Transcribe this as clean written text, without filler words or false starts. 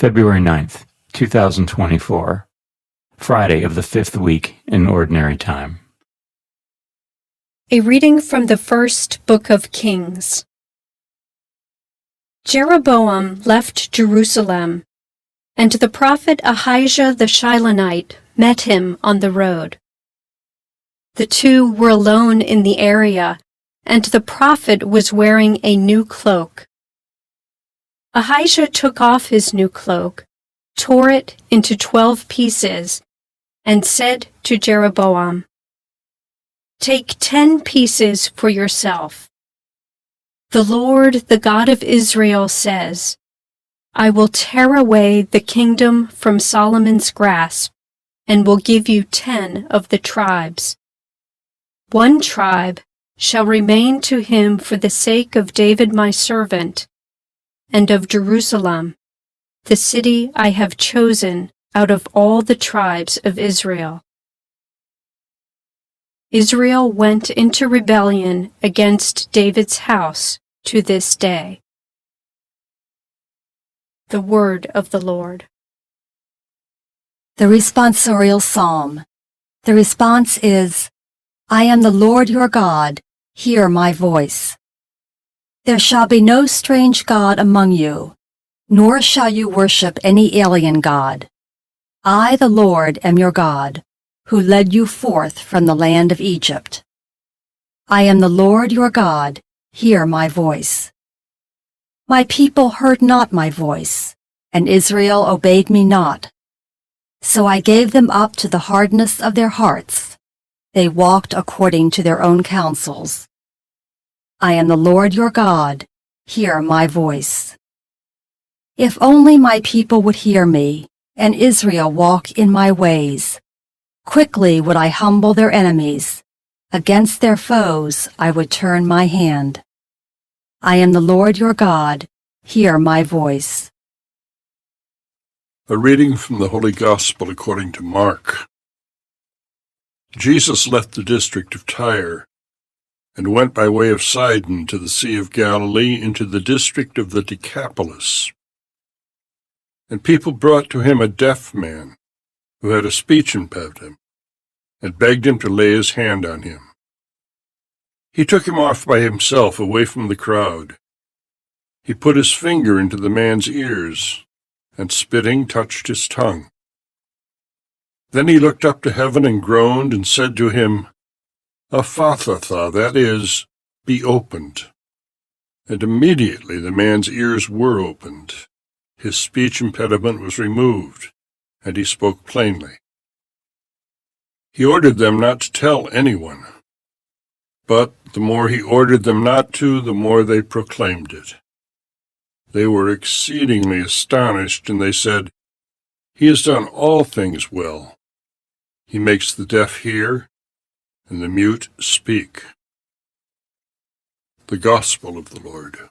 February 9th, 2024, Friday of the 5th week in Ordinary Time. A reading from the first book of Kings. Jeroboam left Jerusalem, and the prophet Ahijah the Shilonite met him on the road. The two were alone in the area, and the prophet was wearing a new cloak. Ahijah took off his new cloak, tore it into 12 pieces, and said to Jeroboam, "Take 10 pieces for yourself. The Lord, the God of Israel, says, I will tear away the kingdom from Solomon's grasp, and will give you 10 of the tribes. 1 tribe shall remain to him for the sake of David my servant, and of Jerusalem, the city I have chosen out of all the tribes of Israel." Israel went into rebellion against David's house to this day. The word of the Lord. The responsorial psalm. The response is, I am the Lord your God, hear my voice. There shall be no strange god among you, nor shall you worship any alien god. I, the Lord, am your God, who led you forth from the land of Egypt. I am the Lord your God, hear my voice. My people heard not my voice, and Israel obeyed me not. So I gave them up to the hardness of their hearts. They walked according to their own counsels. I am the Lord your God, hear my voice. If only my people would hear me, and Israel walk in my ways. Quickly would I humble their enemies. Against their foes I would turn my hand. I am the Lord your God, hear my voice. A reading from the Holy Gospel according to Mark. Jesus left the district of Tyre and went by way of Sidon to the Sea of Galilee into the district of the Decapolis. And people brought to him a deaf man who had a speech impediment and begged him to lay his hand on him. He took him off by himself away from the crowd. He put his finger into the man's ears and spitting touched his tongue. Then he looked up to heaven and groaned and said to him, Aphathatha, that is, be opened. And immediately the man's ears were opened. His speech impediment was removed, and he spoke plainly. He ordered them not to tell anyone, but the more he ordered them not to, the more they proclaimed it. They were exceedingly astonished, and they said, He has done all things well. He makes the deaf hear, and the mute speak. The Gospel of the Lord.